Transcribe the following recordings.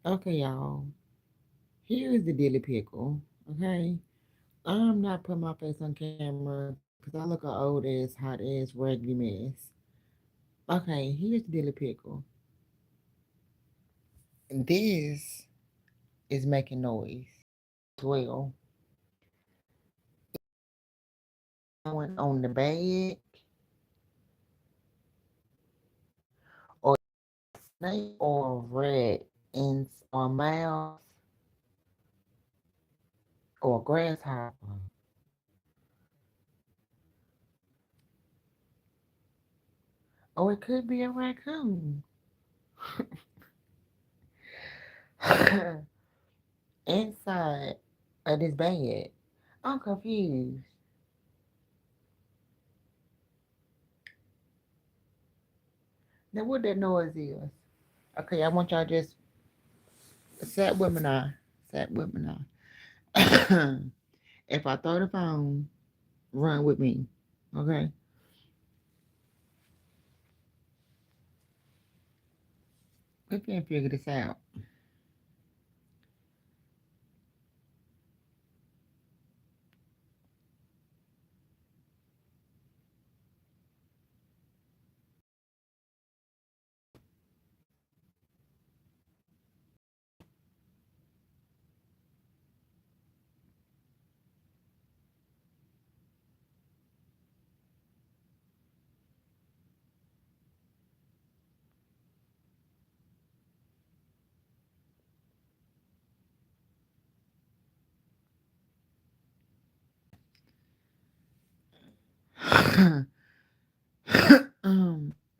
Okay, y'all. Here's the dilly pickle. Okay, I'm not putting my face on camera because I look an old ass, hot ass, raggedy mess. Okay, here's the dilly pickle. This is making noise as well. Going on the bed, or snake, or rat in or mouse, or grasshopper. Or it could be a raccoon inside of this bed. I'm confused. Now, what that noise is? Okay, I want y'all just sat with me now. Sat with me now. If I throw the phone, run with me. Okay? We can figure this out.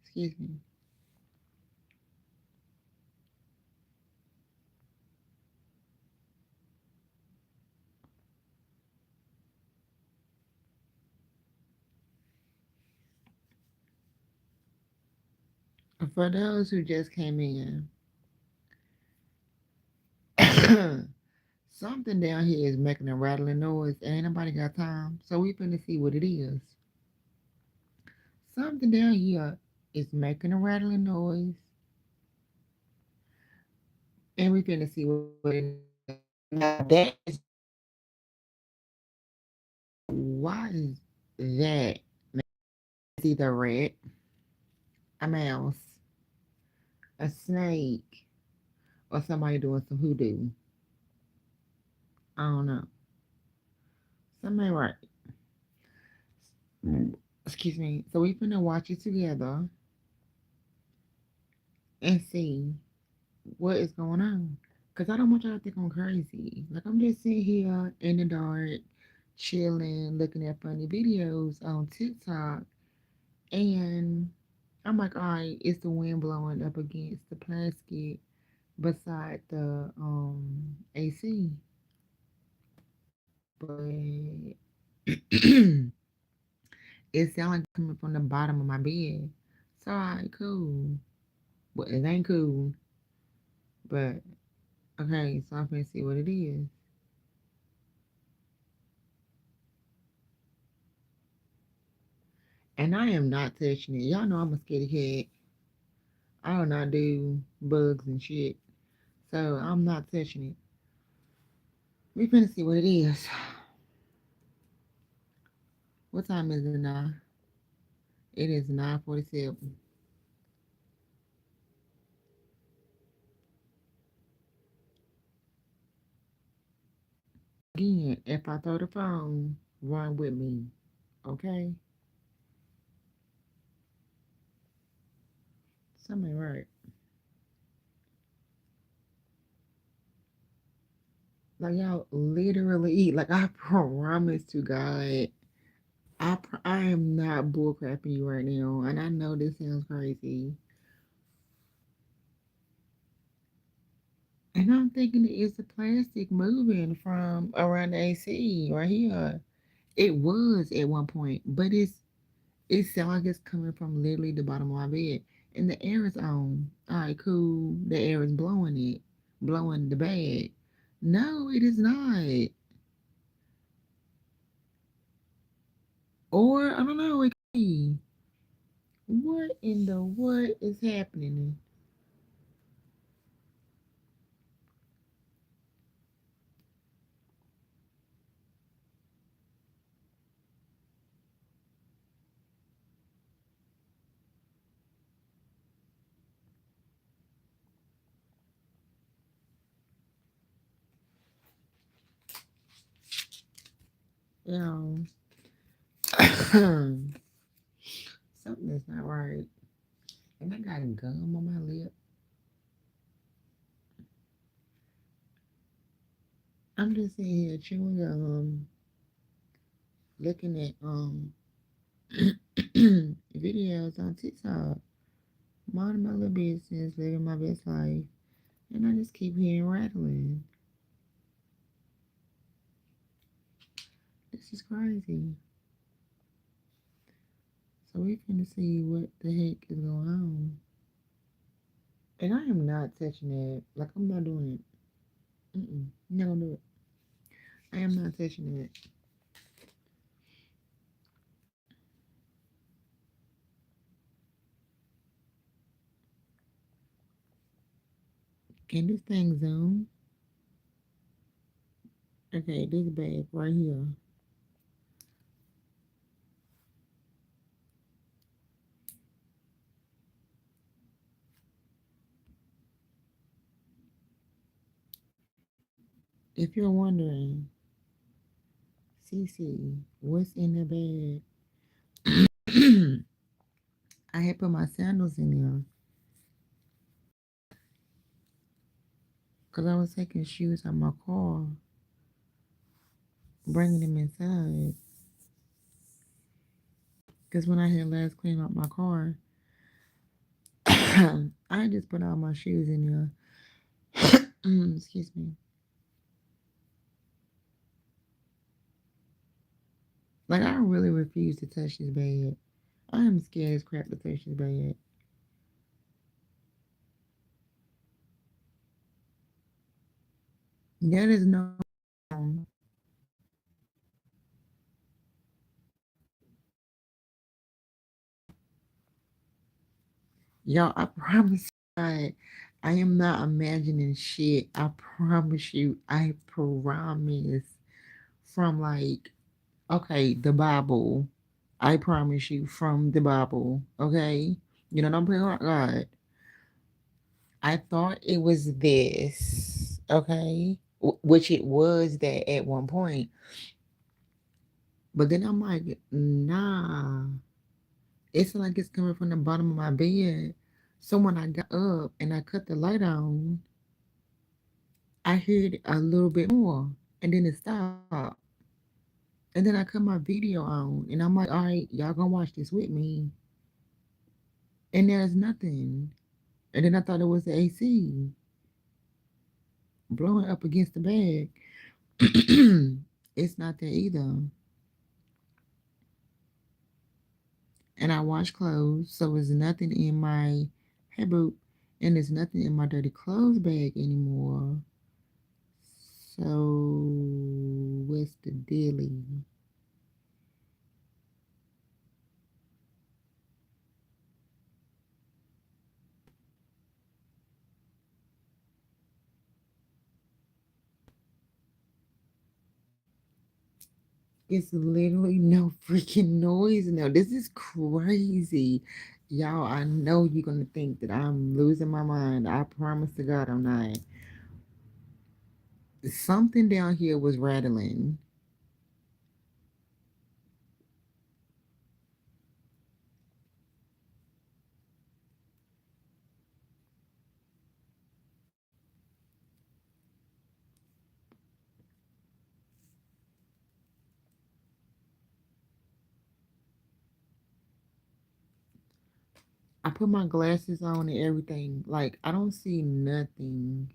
Excuse me. For those who just came in, something down here is making a rattling noise. Ain't nobody got time. So we finna see what it is. Something down here is making a rattling noise. And we finna see what it is. Now that is why is that? It's either a rat, a mouse, a snake, or somebody doing some hoodoo. I don't know. Somebody right. Excuse me. So we finna watch it together and see what is going on. Cause I don't want y'all to think I'm crazy. Like I'm just sitting here in the dark, chilling, looking at funny videos on TikTok, and I'm like, all right, it's the wind blowing up against the plastic beside the AC. But it sounds like coming from the bottom of my bed. So alright, cool. Well, it ain't cool, but okay, so I'm gonna see what it is. And I am not touching it. Y'all know I'm a scaredy cat. I do not do bugs and shit. So I'm not touching it. We finna see what it is. What time is it now? It is 9:47. Again, if I throw the phone, run with me. Okay? Something right. Like y'all literally, like I promise to God, I am not bullcrapping you right now, and I know this sounds crazy, and I'm thinking it's the plastic moving from around the AC right here. It was at one point, but it sounds like it's coming from literally the bottom of my bed, and the air is on. All right, cool. The air is blowing it, blowing the bag. No, it is not. Or I don't know. It could be. What in the what is happening? You know, something is not right. And I got gum on my lip. I'm just sitting here chewing gum, looking at videos on TikTok, minding my little business, living my best life, and I just keep hearing rattling. This is crazy. So we finna see what the heck is going on. And I am not touching it. Like I'm not doing it. Not gonna do it. I am not touching it. Can this thing zoom? Okay, this bag right here. If you're wondering, CC, what's in the bag? I had put my sandals in there because I was taking shoes out my car, bringing them inside. Because when I had last cleaned out my car, I just put all my shoes in there. Excuse me. Like I really refuse to touch this bed. I am scared as crap to touch this bed. That is no. Y'all, I promise God, I am not imagining shit. I promise you. I promise. From like, okay, the Bible. I promise you from the Bible. Okay? You know, don't play like God. I thought it was this. Okay? Which it was that at one point. But then I'm like, nah. It's like it's coming from the bottom of my bed. So when I got up and I cut the light on, I heard a little bit more. And then it stopped. And then I cut my video on and I'm like, all right, y'all gonna watch this with me. And there's nothing. And then I thought it was the AC blowing up against the bag. It's not there either. And I wash clothes, so there's nothing in my hey boop, and there's nothing in my dirty clothes bag anymore. So what's the dealie? It's literally no freaking noise now. This is crazy. Y'all, I know you're gonna think that I'm losing my mind. I promise to God I'm not. Something down here was rattling. I put my glasses on and everything. Like I don't see nothing.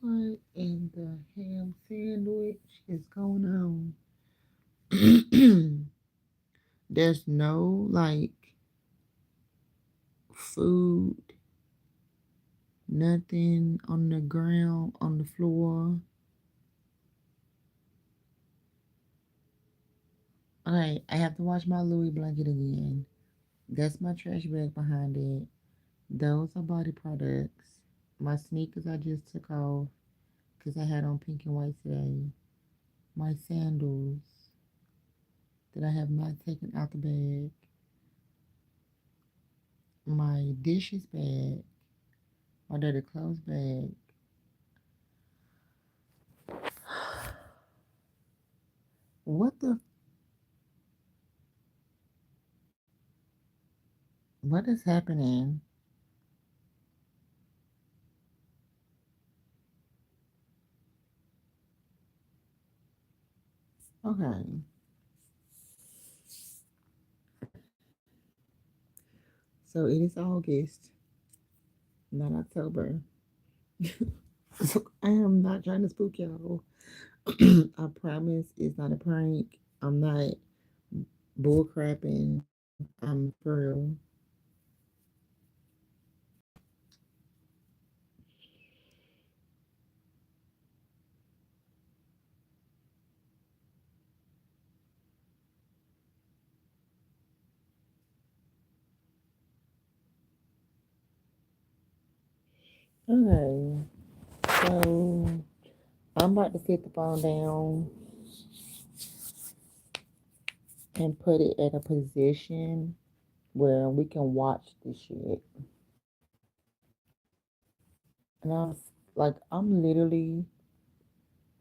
What in the ham sandwich is going on? There's no like food, nothing on the ground, on the floor. Okay, I have to wash my Louis blanket again. That's my trash bag behind it. Those are body products. My sneakers I just took off because I had on pink and white today. My sandals that I have not taken out the bag. my dishes bag, my dirty clothes bag. What the? What is happening? Okay, so it is August, not October. I am not trying to spook y'all. I promise it's not a prank. I'm not bull crapping. I'm for real. Okay, so I'm about to sit the phone down and put it at a position where we can watch this shit. And I'm literally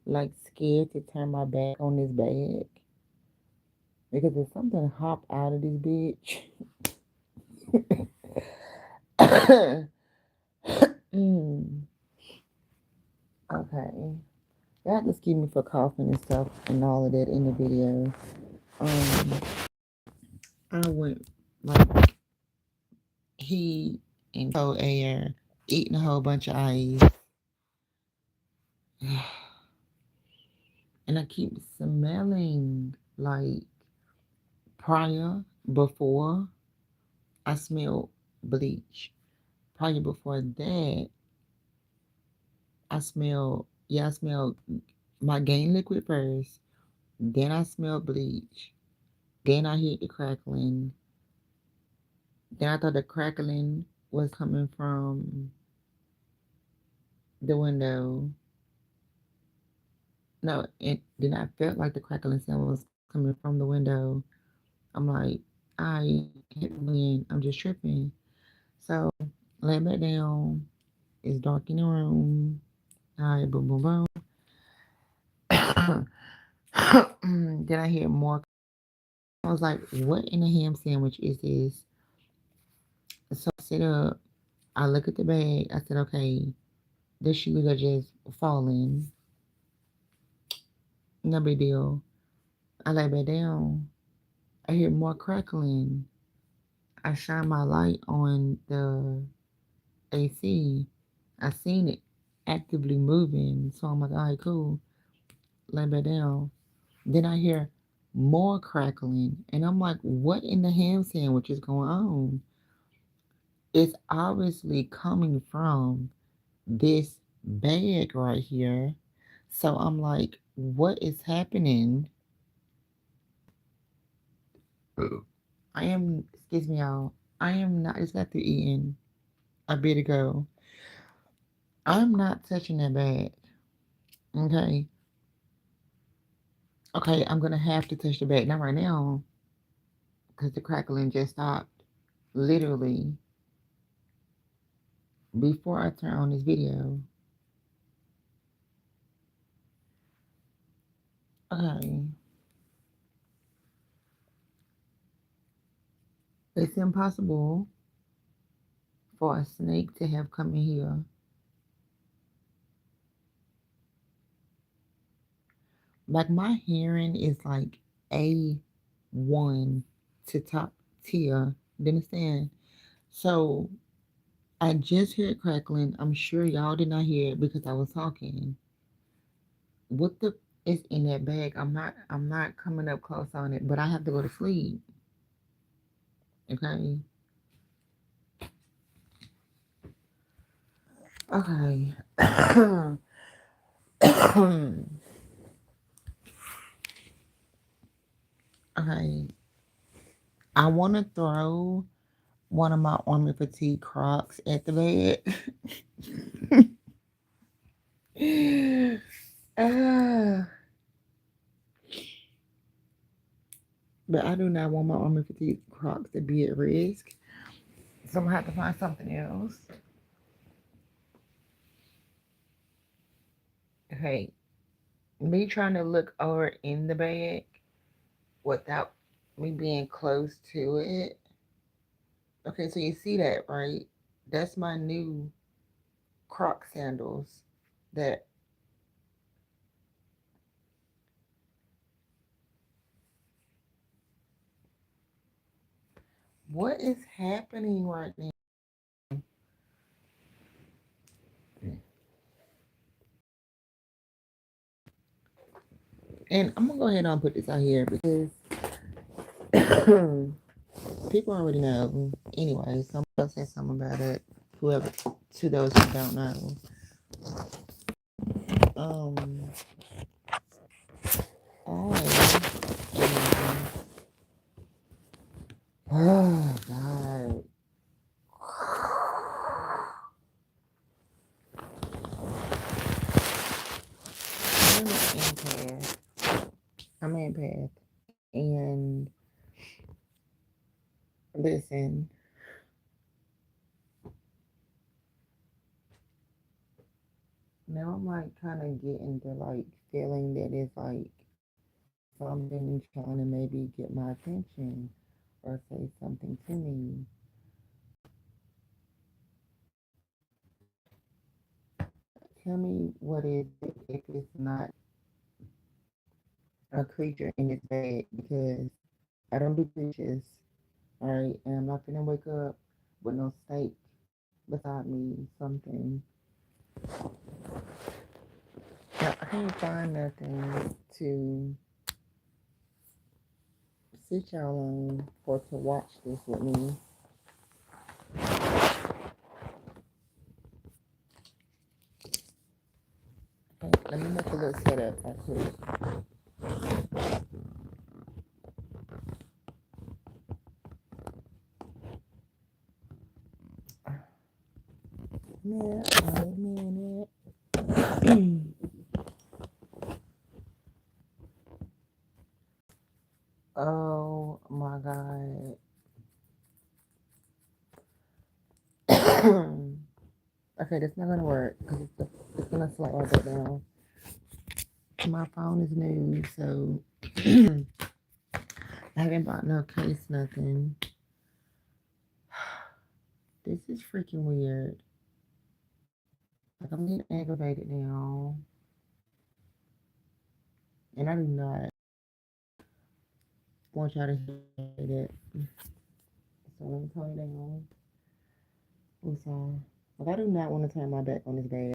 like scared to turn my back on this bag because if something hop out of this bitch, mm, okay. That excuse me for coughing and stuff and all of that in the video. Um, I went like he and cold air, eating a whole bunch of ice, and I keep smelling like prior before I smelled bleach. Prior before that, I smelled my game liquid first. Then I smelled bleach. Then I heard the crackling. Then I thought the crackling was coming from the window. No, and then I felt like the crackling sound was coming from the window. I'm like, I hit the wind. I'm just tripping. So lay back down. It's dark in the room. All right, boom, boom, boom. Then I hear more. I was like, what in a ham sandwich is this? So I sit up. I look at the bag. I said, okay, the shoes are just falling. No big deal. I lay back down. I hear more crackling. I shine my light on the AC. I seen it actively moving. So I'm like, all right, cool. Lay back down. Then I hear more crackling. And I'm like, what in the ham sandwich is going on? It's obviously coming from this bag right here. So I'm like, what is happening? I am, excuse me, y'all. I am not, just got through eating a bit ago. I'm not touching that bag. Okay. Okay, I'm gonna have to touch the bag. Not right now, because the crackling just stopped. Literally, before I turn on this video. Okay. It's impossible for a snake to have come in here. Like my hearing is like A1 to top tier. You understand? So I just heard crackling. I'm sure y'all did not hear it because I was talking. What the is in that bag? I'm not coming up close on it, but I have to go to sleep. Okay. Okay. Okay. I want to throw one of my army fatigue Crocs at the bed. Ah, but I do not want my army fatigue Crocs to be at risk. So I'm gonna have to find something else. Okay, me trying to look over in the bag without me being close to it. Okay, so you see that, right? That's my new Croc sandals. That what is happening right now? And I'm gonna go ahead and put this out here because people already know. Anyway, somebody else said something about it. Whoever, to those who don't know, um, oh God, I'm an empath. I'm an empath, and listen, now I'm like kind of getting the like feeling that it's like something trying to maybe get my attention or say something to me. Tell me what is it if it's not a creature in this bed because I don't do creatures. Alright, and I'm not gonna wake up with no steak beside me, something. Now, I can't find nothing to sit y'all on or to watch this with me. Okay, let me make a little setup right quick. Yeah, wait a minute. Oh my god. Okay, that's not gonna work because it's gonna slide right back down. My phone is new, so I haven't bought no case, nothing. This is freaking weird. Like I'm getting aggravated now, and I do not want y'all to hear it. So let me turn it down. I'm sorry. Like I do not want to turn my back on this bed.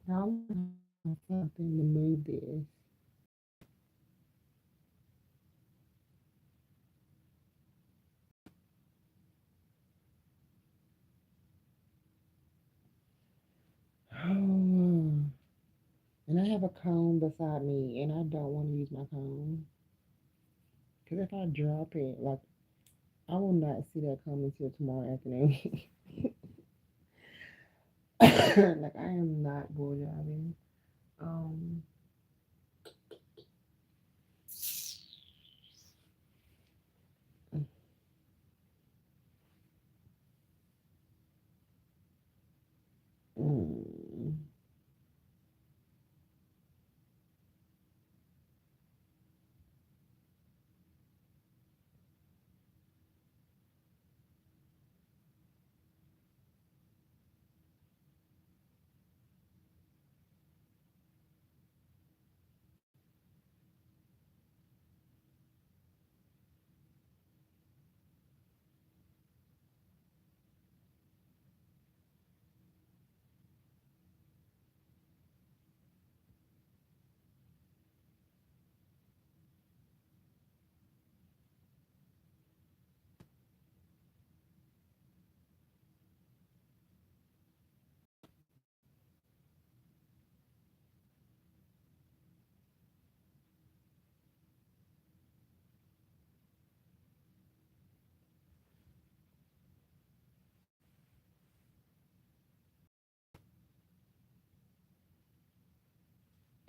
Now I'm gonna have something to move this. And I have a comb beside me, and I don't want to use my comb. Because if I drop it, like, I will not see that comb until tomorrow afternoon. Like, I am not bull jobbing. Um, mm,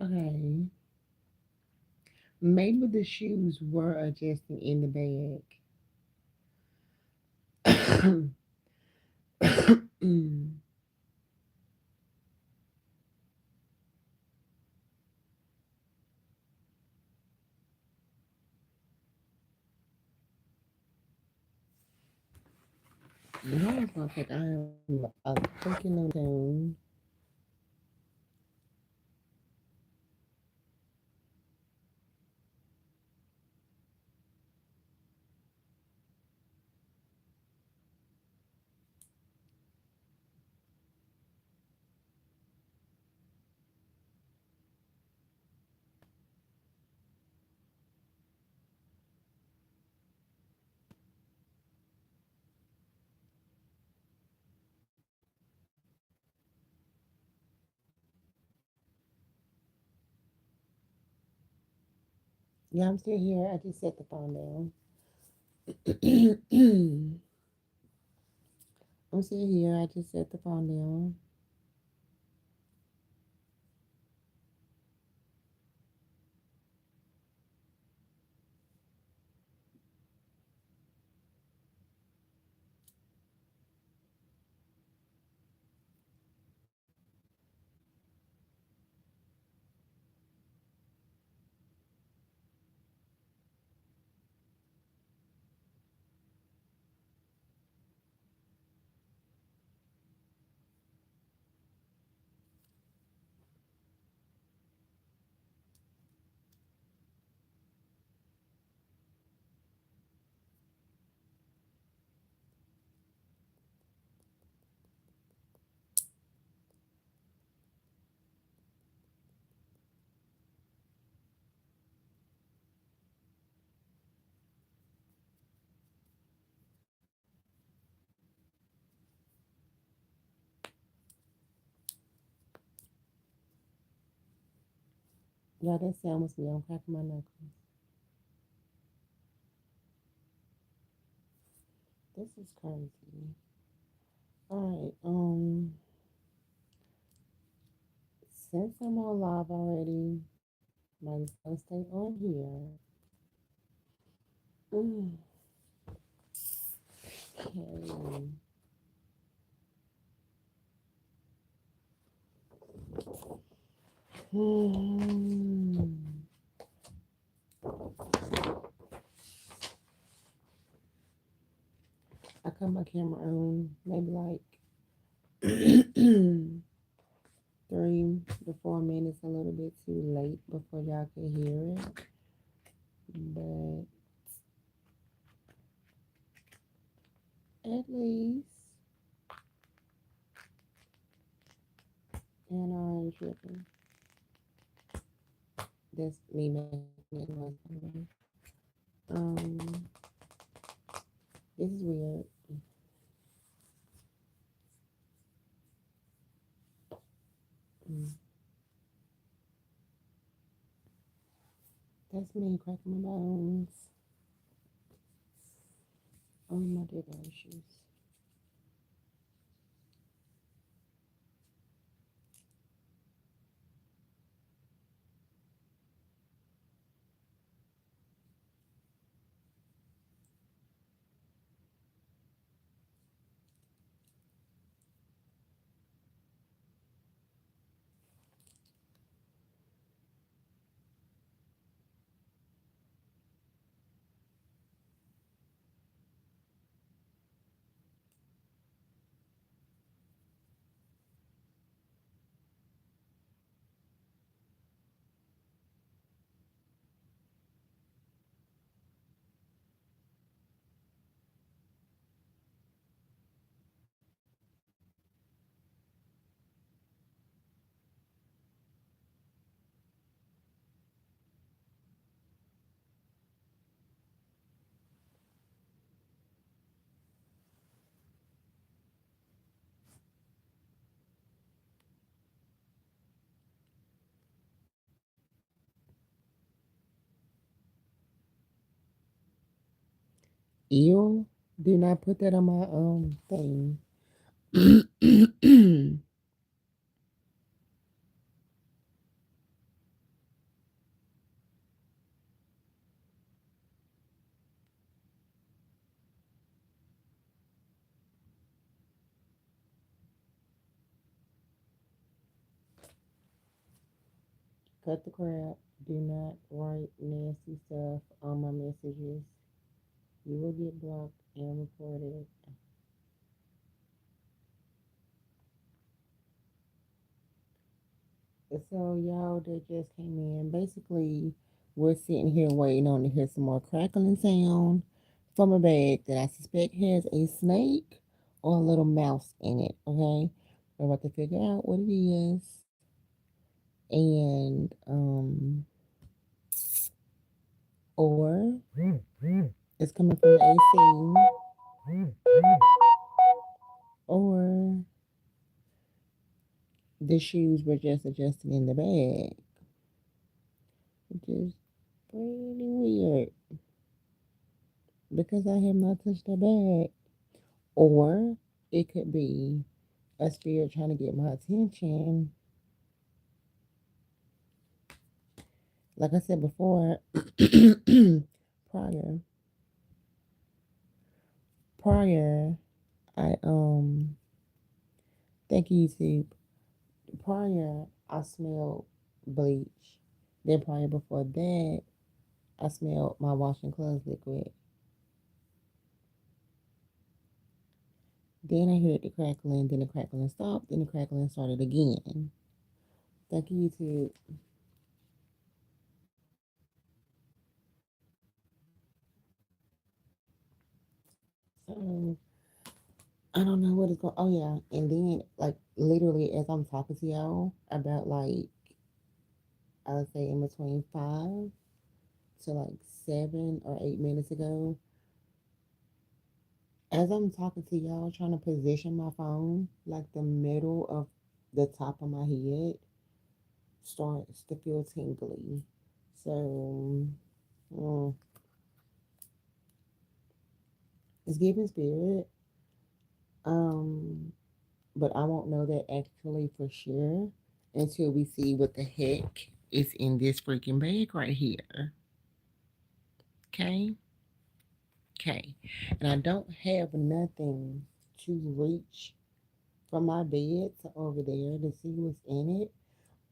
Okay. Maybe the shoes were adjusting in the bag. Mm. Now it's gonna take I am a freaking tune. Yeah, I'm still here. I just set the phone down. I'm still here. I just set the phone down. Yeah, that sound must be on cracking my knuckles. This is crazy. All right. Since I'm on live already, might as well stay on here. Mm, okay. Hmm. I cut my camera on maybe like 3 to 4 minutes, a little bit too late before y'all can hear it. But at least, and I ain't tripping. That's me making it noise. Um, this is weird. Mm, that's me cracking my bones. Oh, my dear issues. You do not put that on my thing. Cut the crap. Do not write nasty stuff on my messages. You will get blocked and reported. So y'all that just came in, basically we're sitting here waiting on to hear some more crackling sound from a bag that I suspect has a snake or a little mouse in it. Okay, we're about to figure out what it is, and or it's coming from the AC, or the shoes were just adjusted in the bag, which is pretty weird because I have not touched the bag. Or it could be a spirit trying to get my attention. Like I said before, prior, prior, I thank you YouTube. Prior, I smelled bleach. Then prior before that, I smelled my washing clothes liquid. Then I heard the crackling. Then the crackling stopped. Then the crackling started again. Thank you YouTube. So I don't know what is going. Oh yeah, and then like literally as I'm talking to y'all about like I would say in between 5 to like 7 or 8 minutes ago, as I'm talking to y'all, trying to position my phone, like the middle of the top of my head starts to feel tingly. So mm, it's giving spirit. Um, but I won't know that actually for sure until we see what the heck is in this freaking bag right here. Okay? Okay. And I don't have nothing to reach from my bed to over there to see what's in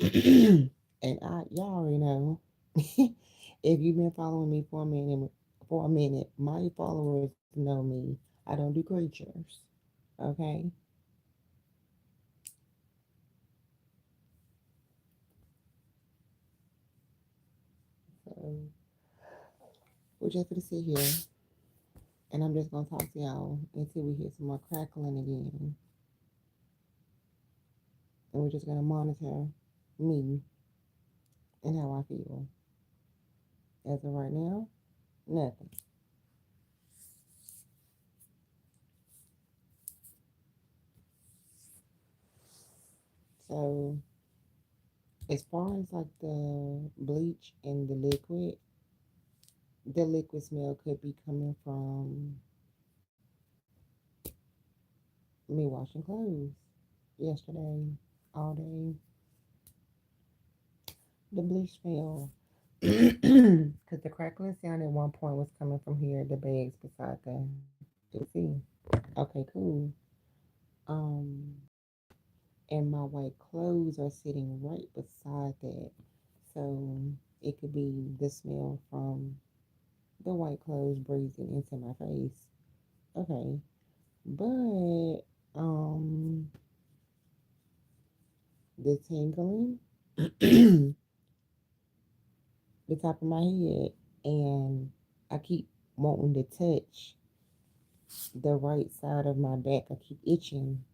it. And y'all already know. If you've been following me for a minute, my followers know me. I don't do creatures. Okay? So we're just gonna sit here and I'm just gonna talk to y'all until we hear some more crackling again. And we're just gonna monitor me and how I feel. As of right now, nothing. So as far as like the bleach and the liquid smell could be coming from me washing clothes yesterday all day. The bleach smell. Because the crackling sound at one point was coming from here, the bags beside the AC. Okay, cool. Um, and my white clothes are sitting right beside that. So it could be the smell from the white clothes breathing into my face. Okay. But the tingling, the top of my head, and I keep wanting to touch the right side of my back. I keep itching.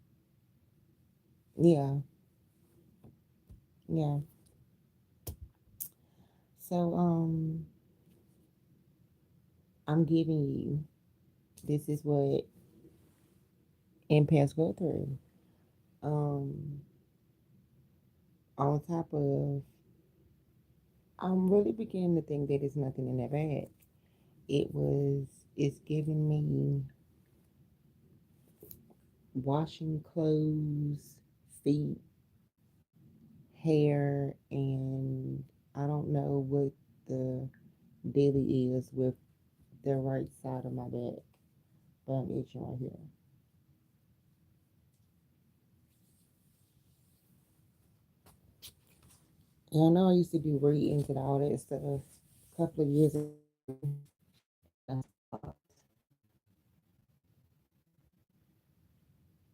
Yeah, yeah. So I'm giving you. This is what empaths go through. Um, on top of, I'm really beginning to think that it's nothing in that bad. It was, it's giving me washing clothes, feet, hair, and I don't know what the daily is with the right side of my back, but I'm itching right here. Yeah, I know I used to do readings and all that stuff a couple of years ago.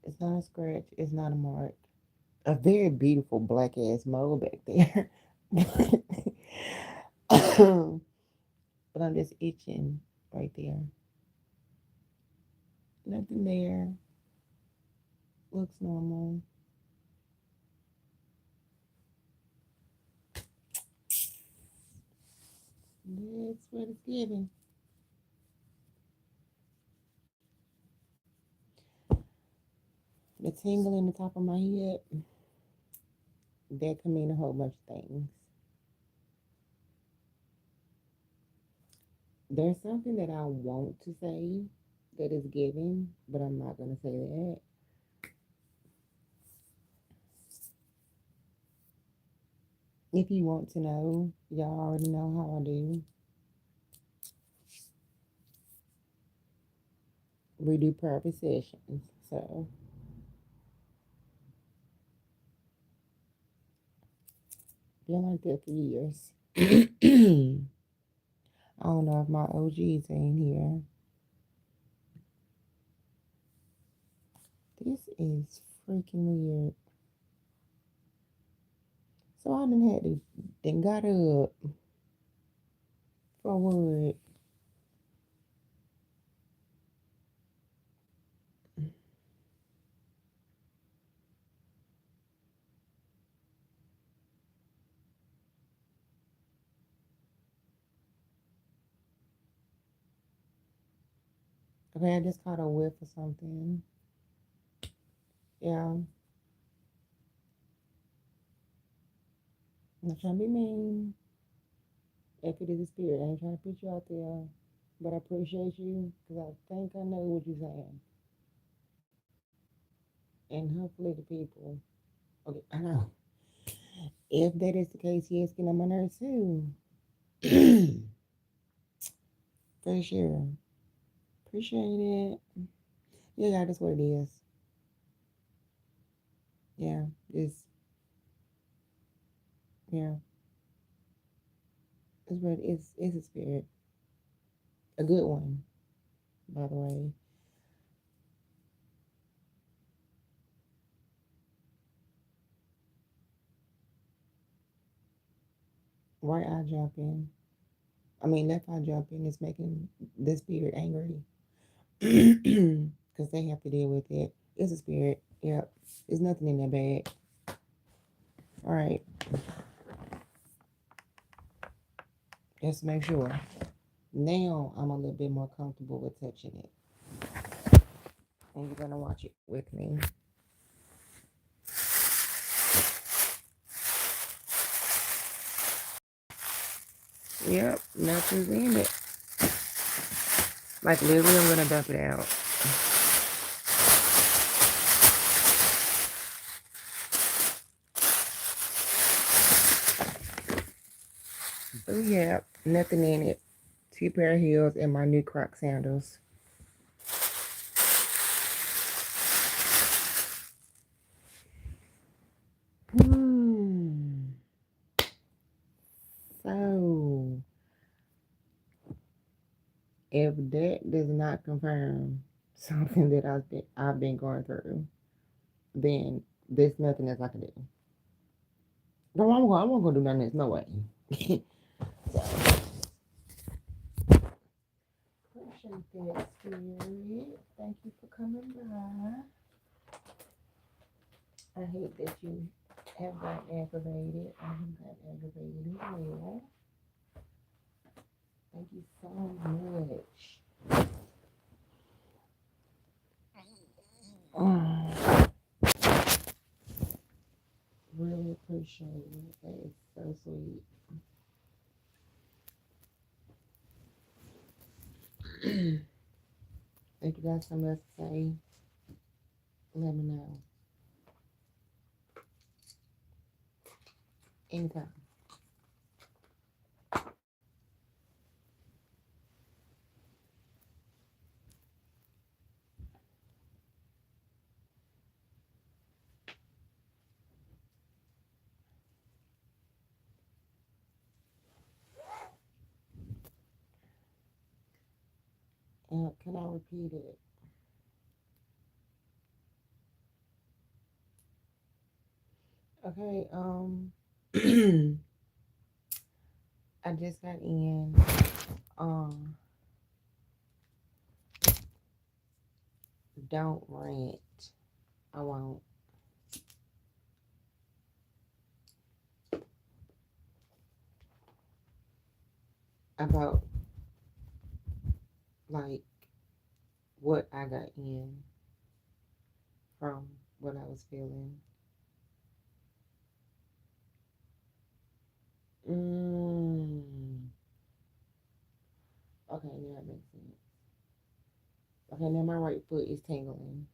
It's not a scratch. It's not a mark. A very beautiful black ass mole back there. But I'm just itching right there. Nothing there. Looks normal. That's what it's giving. The tingle in the top of my head, that can mean a whole bunch of things. There's something that I want to say that is given, but I'm not going to say that. If you want to know, y'all already know how I do. We do private sessions. So, been like that for years. I don't know if my OGs are in here. This is freaking weird. So I done had to then got up for what? Okay, I just caught a whiff or something. Yeah, I'm not trying to be mean. If it is a spirit, I ain't trying to put you out there. But I appreciate you because I think I know what you're saying. And hopefully the people, okay, I know. If that is the case, yes, get on my nerves too. For sure. Appreciate it. Yeah, that's what it is. Yeah, yeah, it's a spirit. A good one, by the way. Right eye jumping. I mean, left eye jumping is making the spirit angry. Because they have to deal with it. It's a spirit. Yep. There's nothing in that bag. All right. Just make sure. Now I'm a little bit more comfortable with touching it. And you're going to watch it with me. Yep. Nothing's in it. Like literally, I'm going to dump it out. Oh, yeah. Nothing in it. Two pair of heels and my new Croc sandals. Hmm. So, if that does not confirm something that I've been going through, then there's nothing else I can do. No, I won't go do nothing else. No way. So, appreciate that, Spirit. Thank you for coming by. I hate that you have got aggravated. I have got aggravated as well. Thank you so much. Really appreciate it. That is so sweet. If you got something else to say, let me know. Anytime. Can I repeat it? Okay. I just got in. Um, don't rant. I won't. About like what I got in from what I was feeling. Mm. Okay, yeah, that makes sense. Okay, now my right foot is tingling.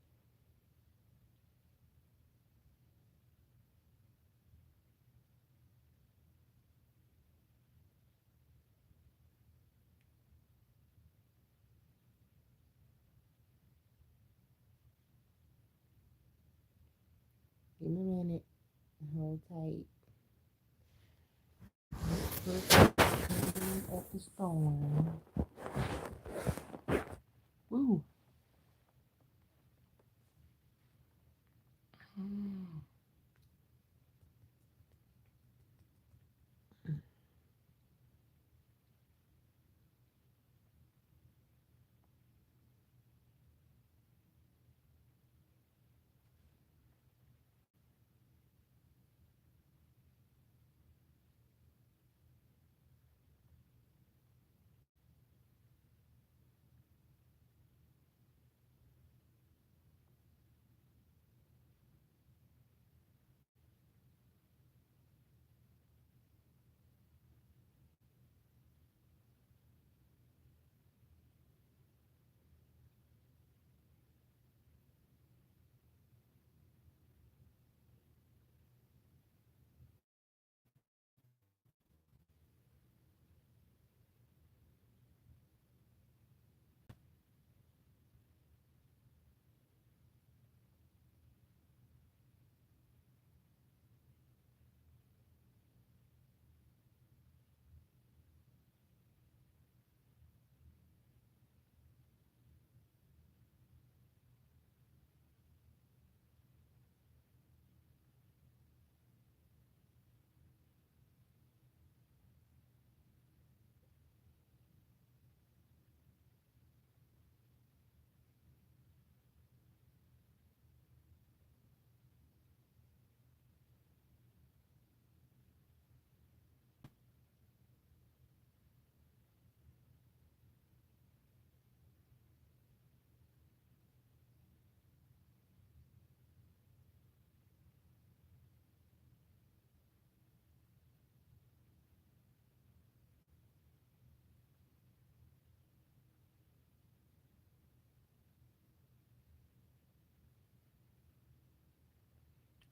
Give me a minute. Hold tight. Foot tingling at the storm. Woo. Mm.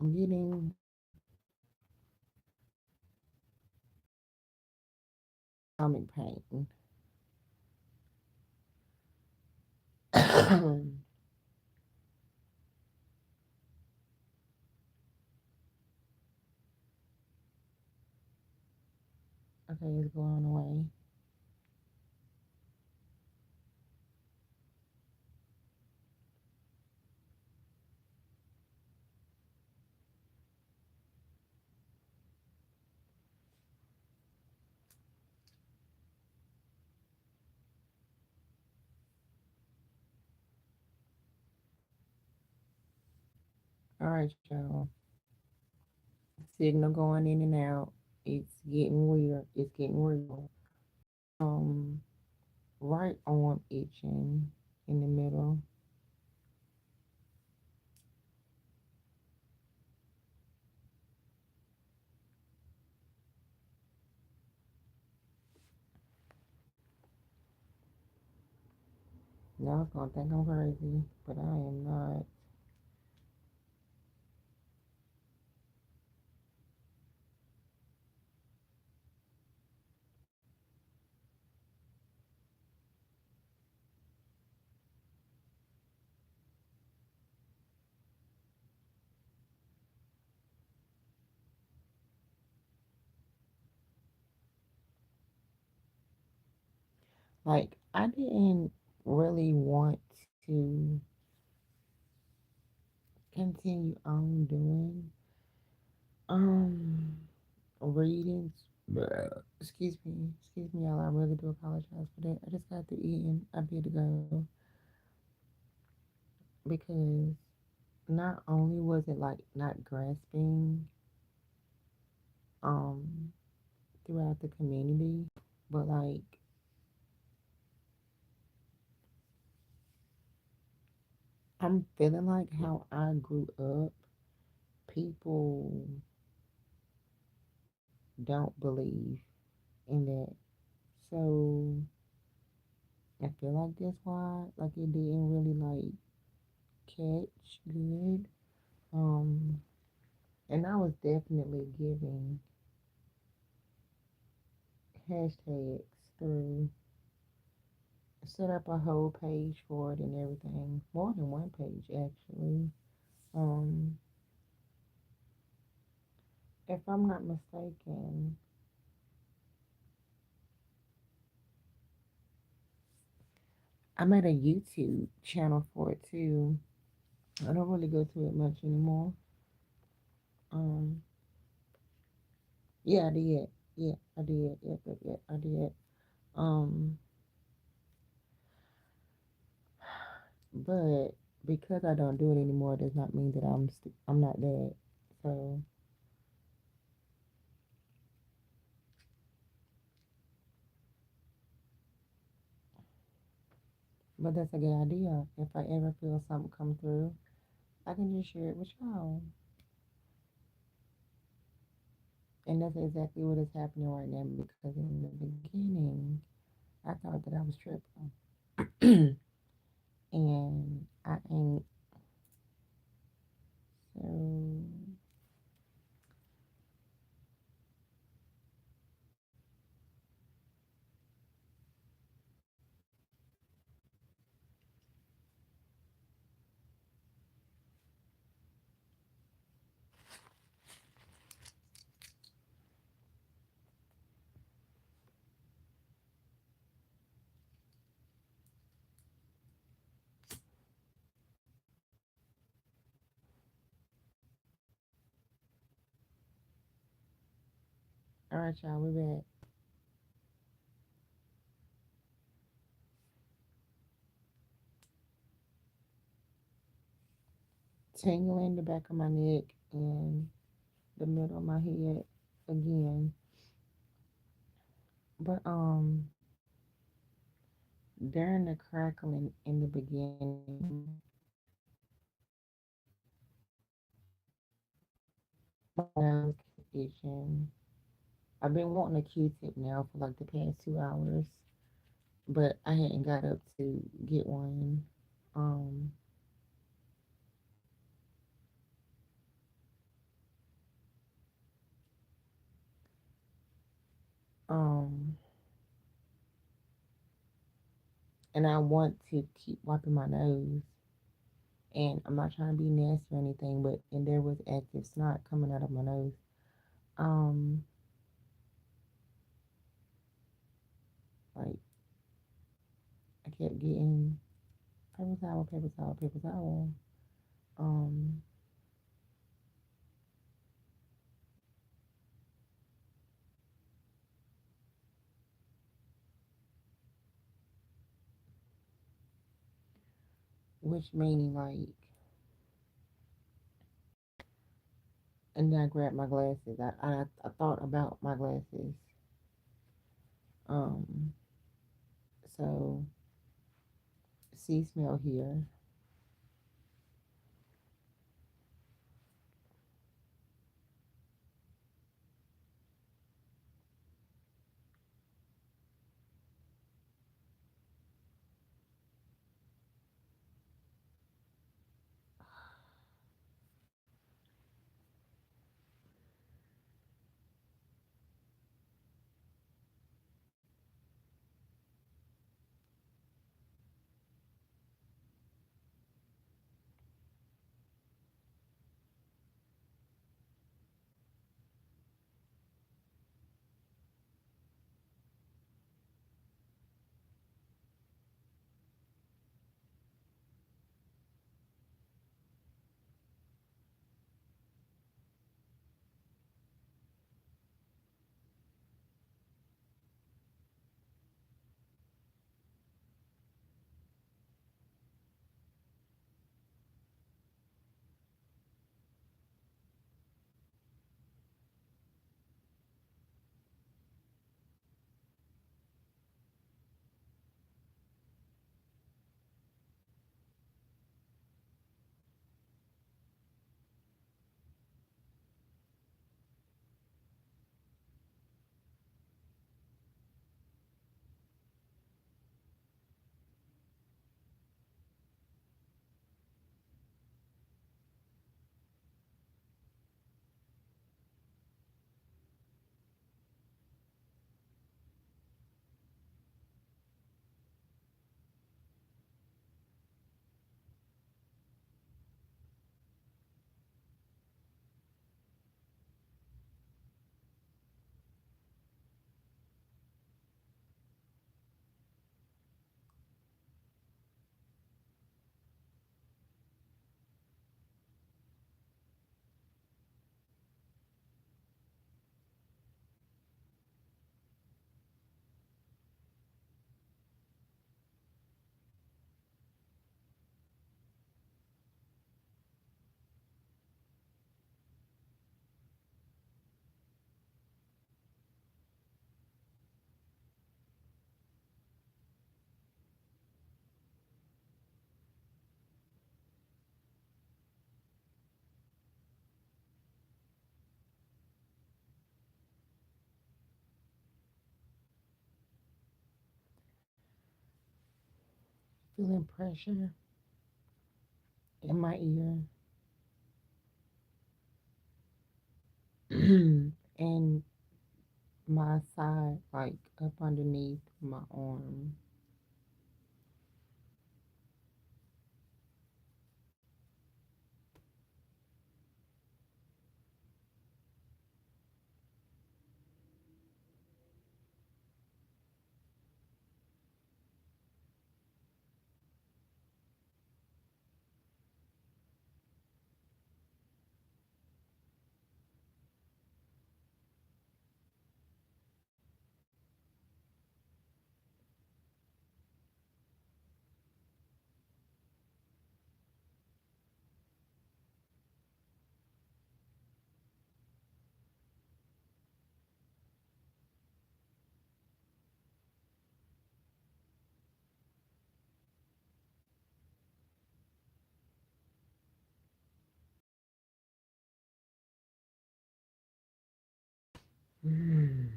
I'm getting stomach pain. Okay, it's going away. All right, y'all. Signal going in and out. It's getting weird. It's getting real. Um, right arm itching in the middle. Y'all gonna think I'm crazy, but I am not. Like I didn't. really want to continue on doing. Um, reading. Excuse me, y'all. I really do apologize for that. I just got to eating. I better go because not only was it like not grasping um throughout the community, but like I'm feeling like how I grew up, people don't believe in that. So I feel like that's why like it didn't really like catch good. Um and I was definitely giving hashtags through set up a whole page for it and everything. More than one page actually. Um if I'm not mistaken, I made a YouTube channel for it too. I don't really go to it much anymore. Um yeah, I did. Yeah, I did. Yep, I did. Um but because I don't do it anymore does not mean that I'm not that. So, but that's a good idea. If I ever feel something come through, I can just share it with y'all. And that's exactly what is happening right now because in the beginning, I thought that I was tripping. And I ain't. So, all right, y'all, we back. Tingling the back of my neck and the middle of my head again. But during the crackling in the beginning, my nose kept itching. I've been wanting a Q-tip now for like the past 2 hours, but I hadn't got up to get one. Um, um, and I want to keep wiping my nose. And I'm not trying to be nasty or anything, but and there was active snot coming out of my nose. Um, like I kept getting paper towel, paper towel, paper towel. Um, which meaning like, and then I grabbed my glasses. I thought about my glasses. Um, so see, smell, here. feeling pressure in my ear and my side, like up underneath my arm. Mm.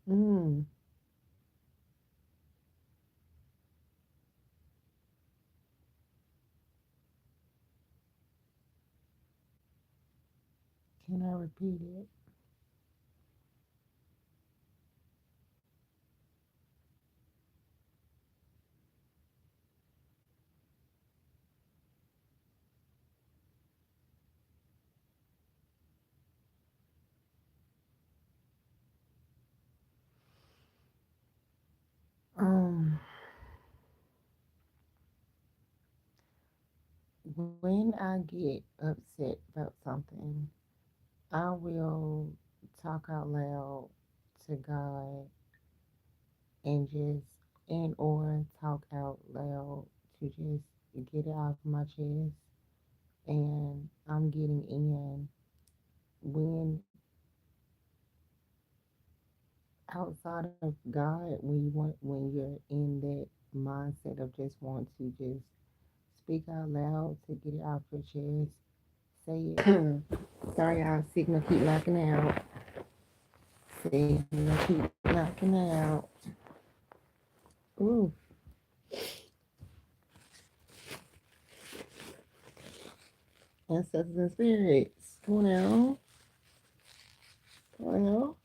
Mm. Can I repeat it? Um, when I get upset about something, I will talk out loud to God and just and or talk out loud to just get it off my chest. And I'm getting in when outside of God, when you're in that mindset of just want to just speak out loud to get it off your chest, say it. Sorry, our signal keep knocking out. Signal keep knocking out. Ooh, ancestors and spirits. Come on now. Come on now.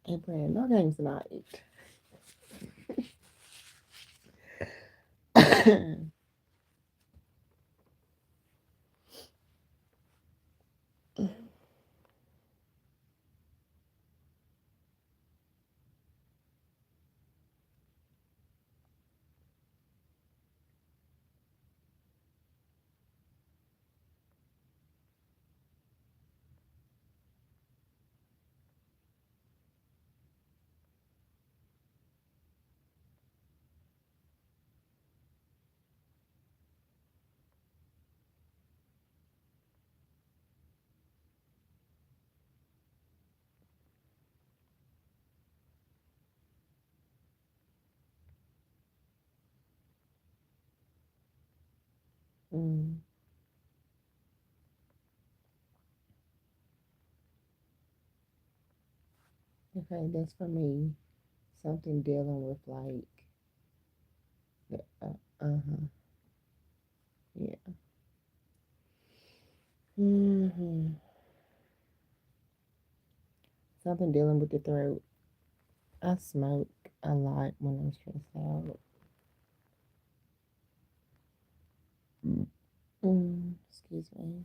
Ain't playing no games tonight. Mm, okay, that's for me. Something dealing with like, uh-huh, yeah. Hmm. Something dealing with the throat. I smoke a lot when I'm stressed out. Excuse me.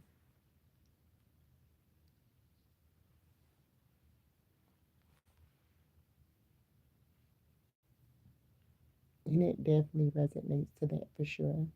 And it definitely resonates to that for sure.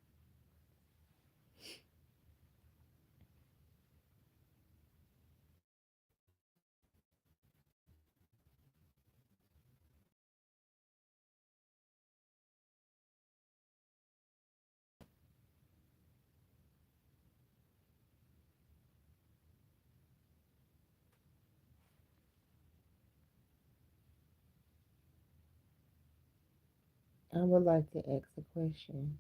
I would like to ask a question.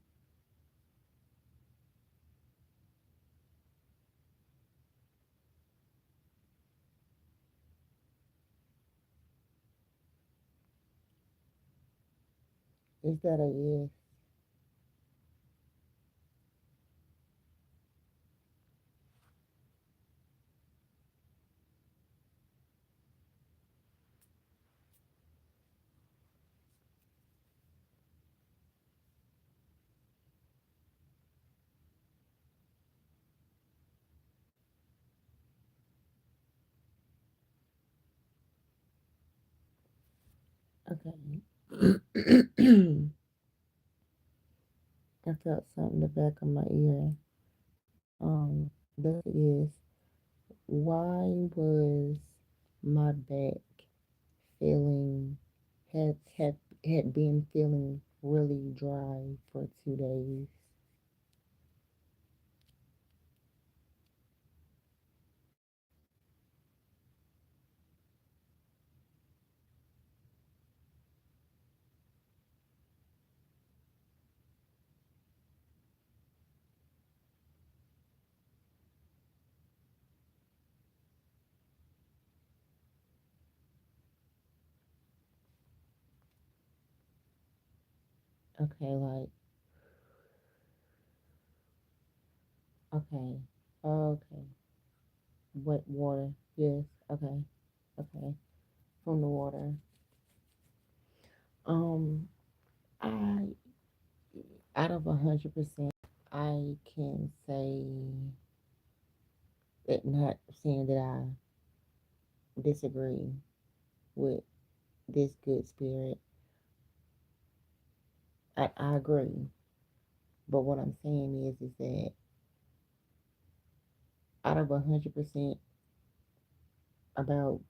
Is that a yes? Okay. I felt something in the back of my ear. That is, why was my back feeling had been feeling really dry for 2 days? Okay, like, okay, okay, wet water, yes, okay, okay, from the water. Um, I out of 100%, I can say that, not saying that I disagree with this good spirit. I agree, but what I'm saying is that out of 100%, about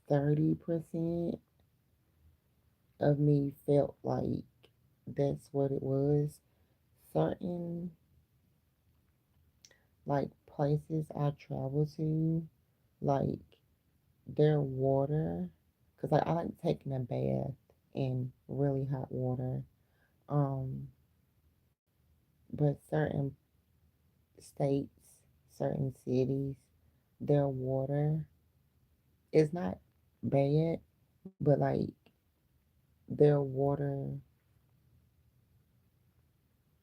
30% of me felt like that's what it was. Certain like places I travel to, like their water, because I like taking a bath in really hot water. Um, but certain states, certain cities, their water is not bad, but like their water,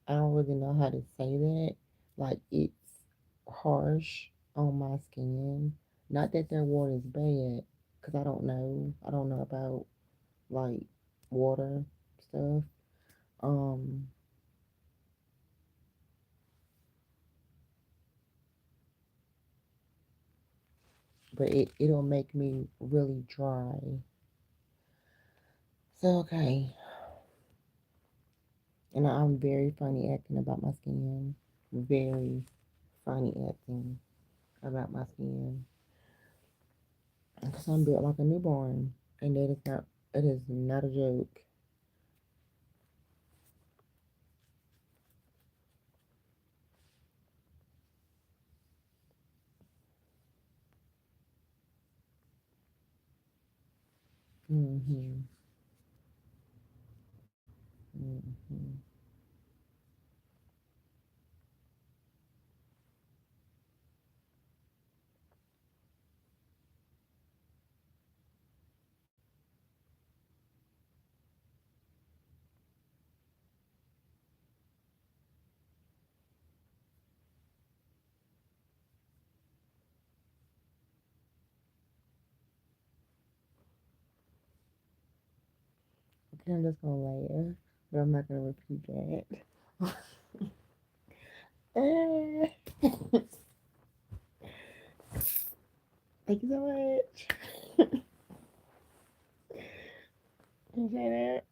I don't really know how to say that. Like it's harsh on my skin. Not that their water is bad, because I don't know. I don't know about like water stuff. Um, but it'll make me really dry. So okay, and I'm very funny acting about my skin. Very funny acting about my skin. Because I'm built like a newborn, and that is not. It is not a joke. Hmm. Hmm. And I'm just gonna laugh, but I'm not gonna repeat that. Eh. Thank you so much. Appreciate it.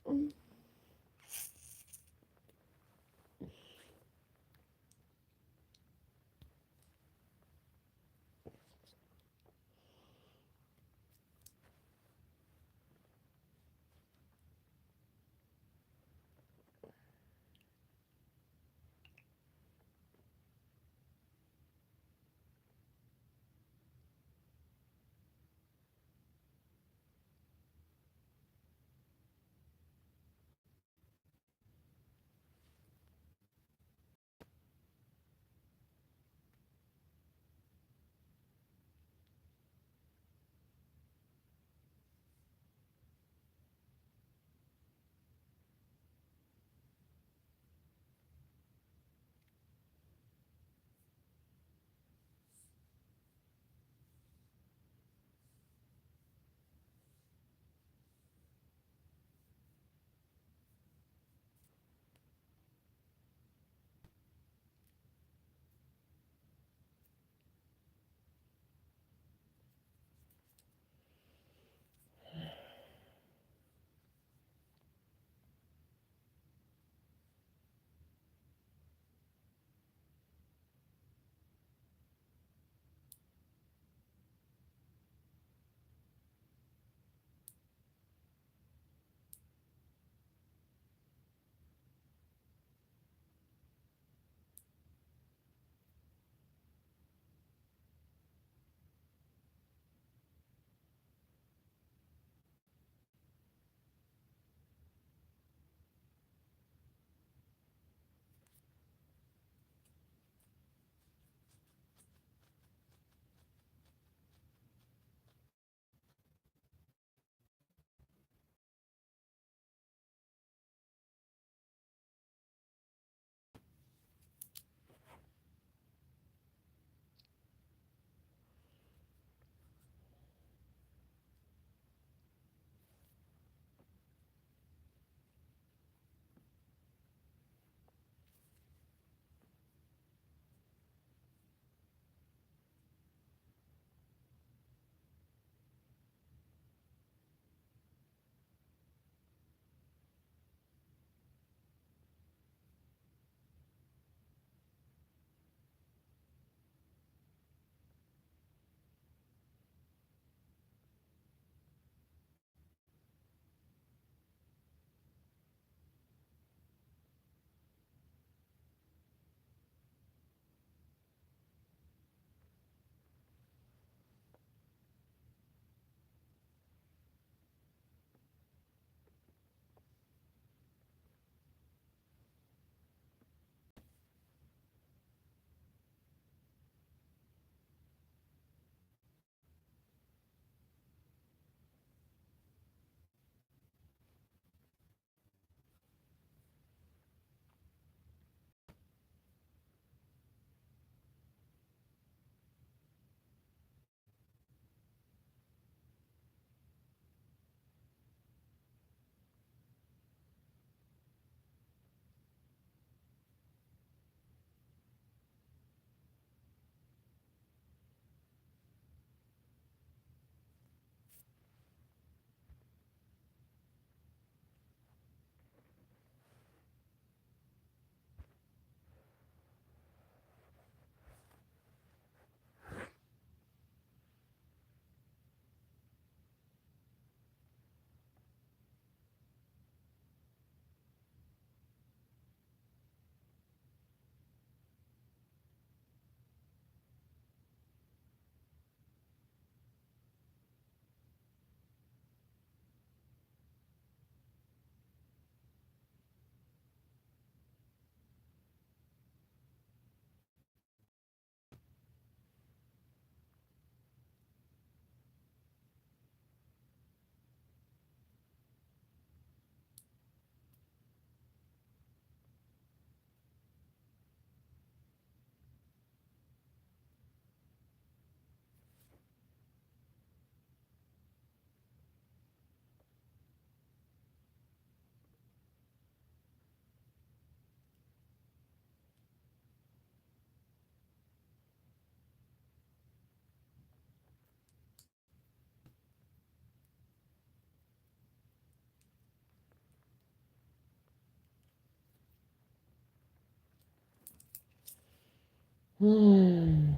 Hmm.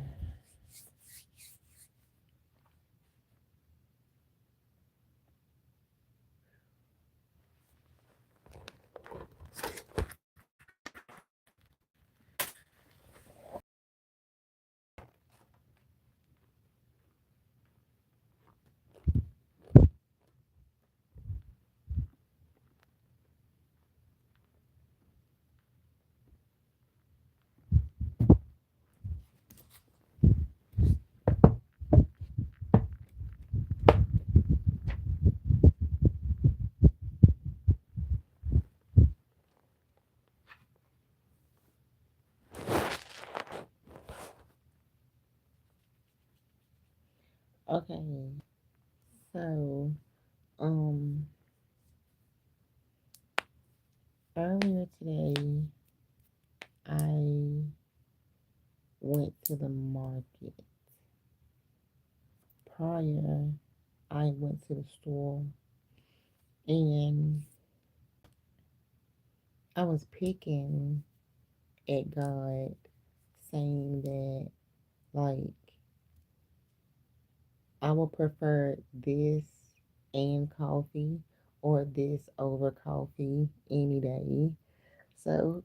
Okay. So, um, earlier today, I went to the market. Prior, I went to the store and I was picking at God, saying that, like, I would prefer this and coffee or this over coffee any day. So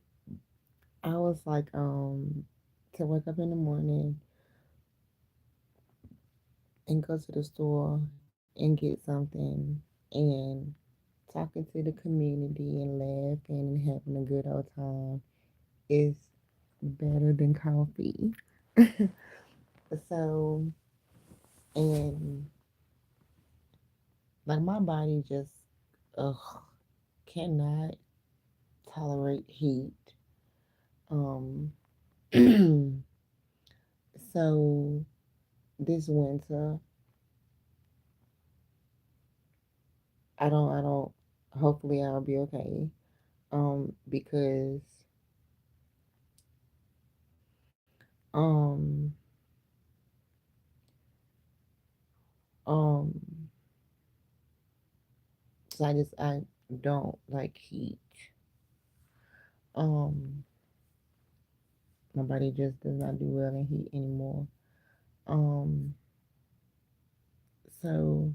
I was like, to wake up in the morning and go to the store and get something and talking to the community and laughing and having a good old time is better than coffee. So, and like my body just ugh, cannot tolerate heat. Um, so this winter, I don't. Hopefully, I'll be okay. Because um, um, so I don't like heat. Um, my body just does not do well in heat anymore. Um, so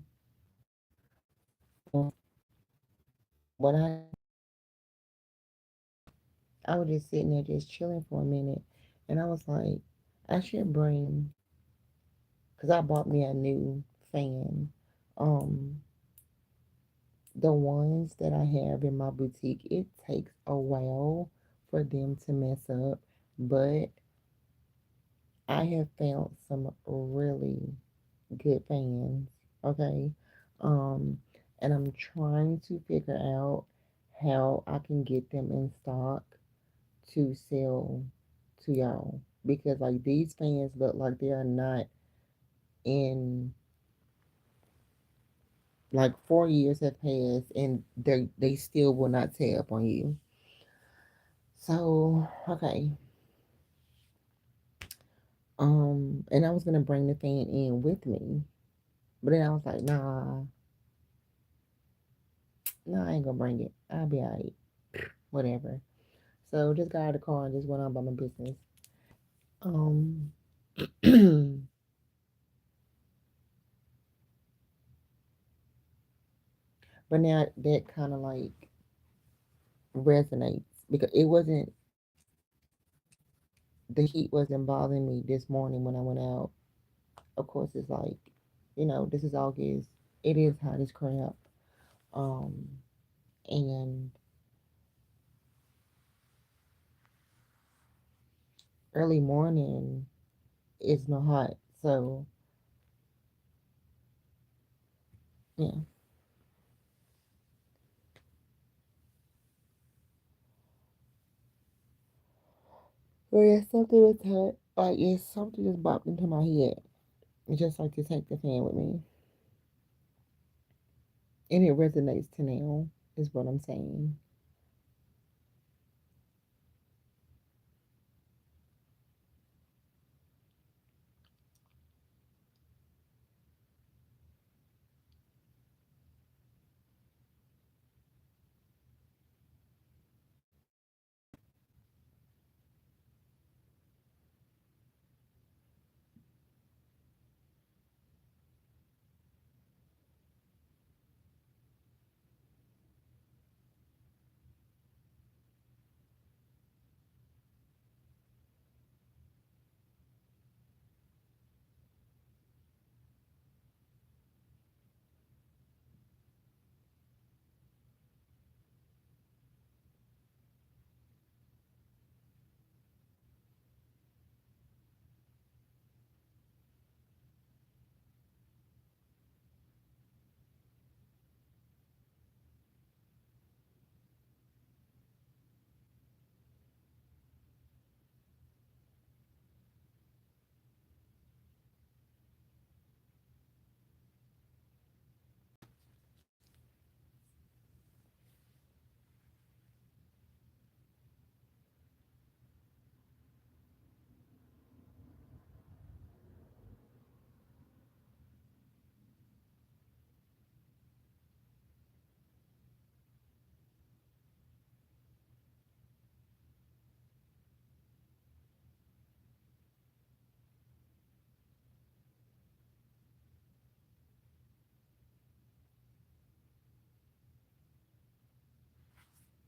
what I was just sitting there just chilling for a minute, and I was like, I should bring, cause I bought me a new fan. Um, the ones that I have in my boutique, it takes a while for them to mess up, but I have found some really good fans. Okay. Um, and I'm trying to figure out how I can get them in stock to sell to y'all because like these fans look like they are not in, like 4 years have passed and they still will not tear up on you. So okay. And I was gonna bring the fan in with me, but then I was like, nah, I ain't gonna bring it. I'll be alright. Whatever. So just got out of the car and just went on about my business. Um, but now that kind of like resonates because it wasn't, the heat wasn't bothering me this morning when I went out. Of course, it's like, this is August. It is hot as crap. Um, and early morning is not hot. So yeah. Well, yeah, something was hot. Like, yeah, something just popped into my head. It's just like to take the fan with me. And it resonates to now, is what I'm saying.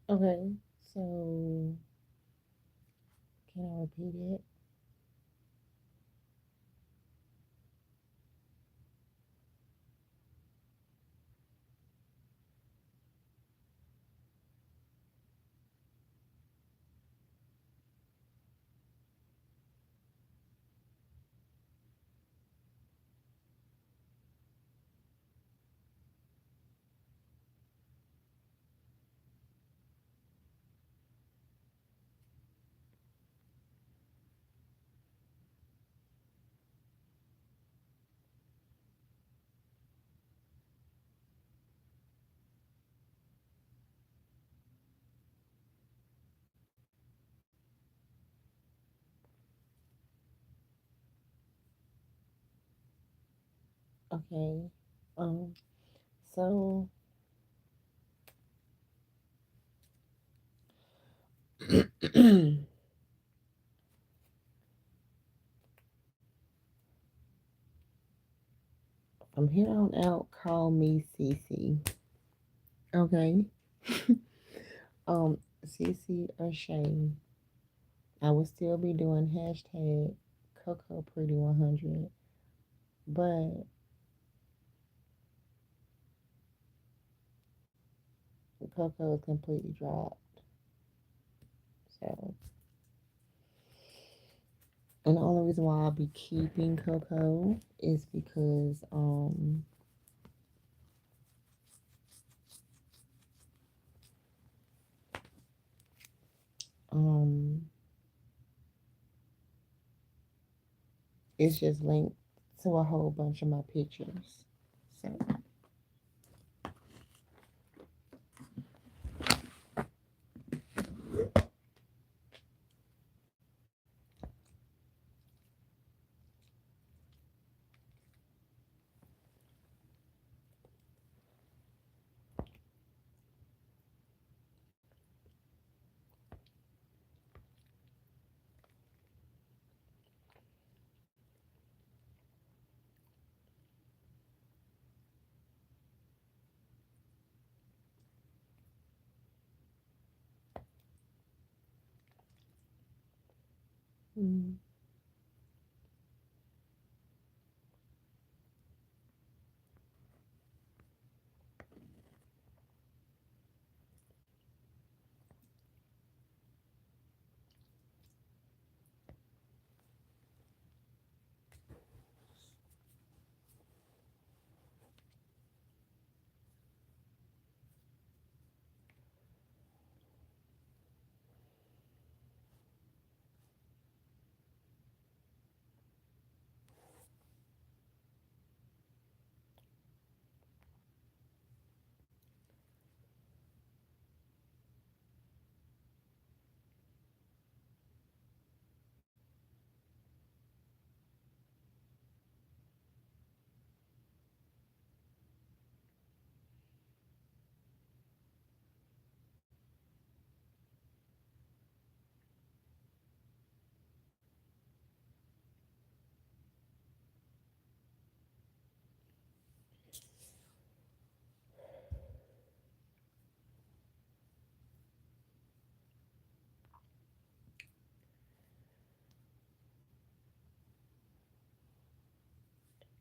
Okay, so can I repeat it? Okay. Um. So from here on out, call me Cece. Okay. Cece or Shay. I will still be doing hashtag CocoPretty100, but Coco is completely dropped. So, and the only reason why I'll be keeping Coco is because um it's just linked to a whole bunch of my pictures. So, mm,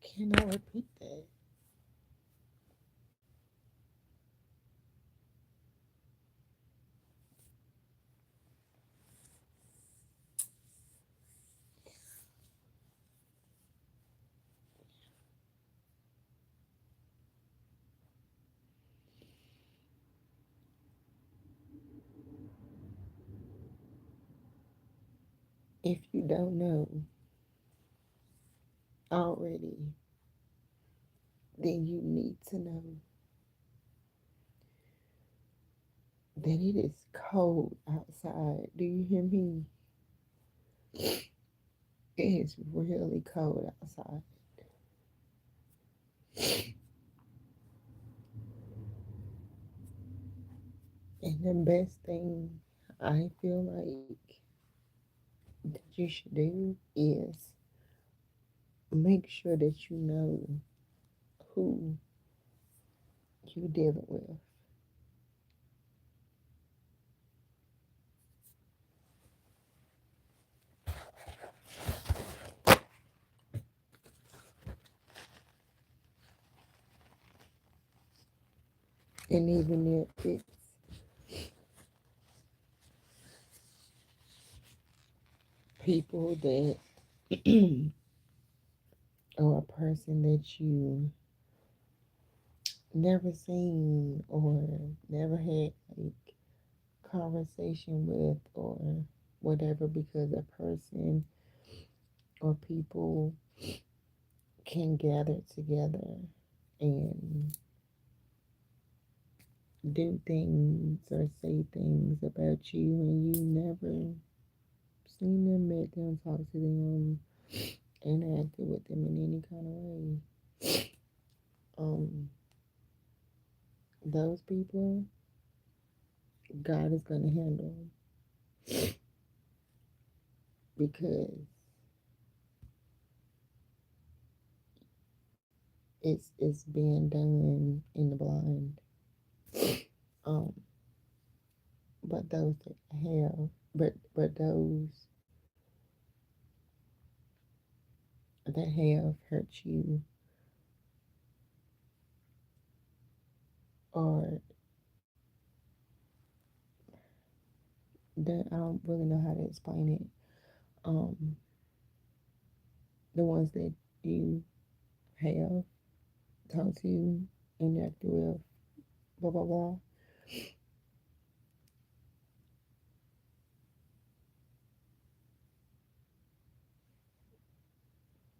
can I repeat that? If you don't know already, then you need to know that it is cold outside. Do you hear me? It is really cold outside. And the best thing I feel like that you should do is make sure that you know who you're dealing with. And even if it's people that or a person that you never seen or never had like conversation with or whatever, because a person or people can gather together and do things or say things about you and you never seen them, met them, talked to them, interacted with them in any kind of way. Um, those people, God is gonna handle because it's being done in the blind. Um, but those that have, but those that have hurt you or that I don't really know how to explain it. Um, the ones that you have talked to, interacted with, blah blah blah.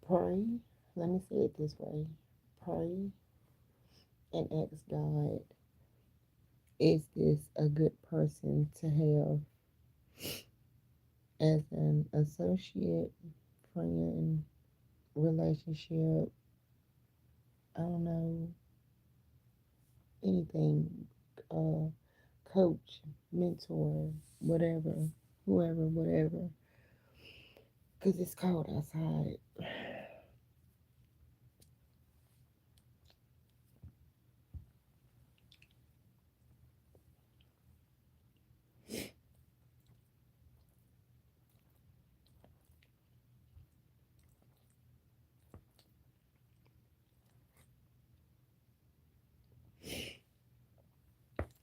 Pray. Let me say it this way: pray and ask God, is this a good person to have as an associate, friend, relationship? I don't know, anything, uh, coach, mentor, whatever, whoever, whatever. Because it's cold outside.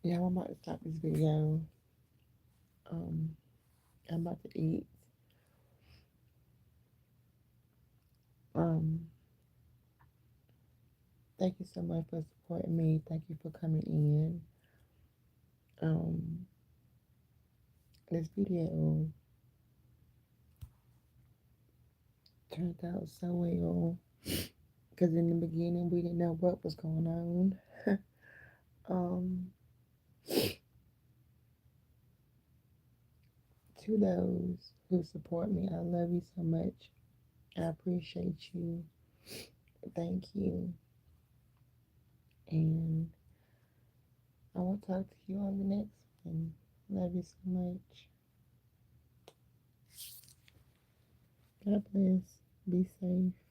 Yeah, I'm about to stop this video. Um, I'm about to eat. Um, thank you so much for supporting me. Thank you for coming in. Um, this video turned out so well because in the beginning we didn't know what was going on. um, to those who support me, I love you so much. I appreciate you. Thank you. And I will talk to you on the next one. Love you so much. God bless. Be safe.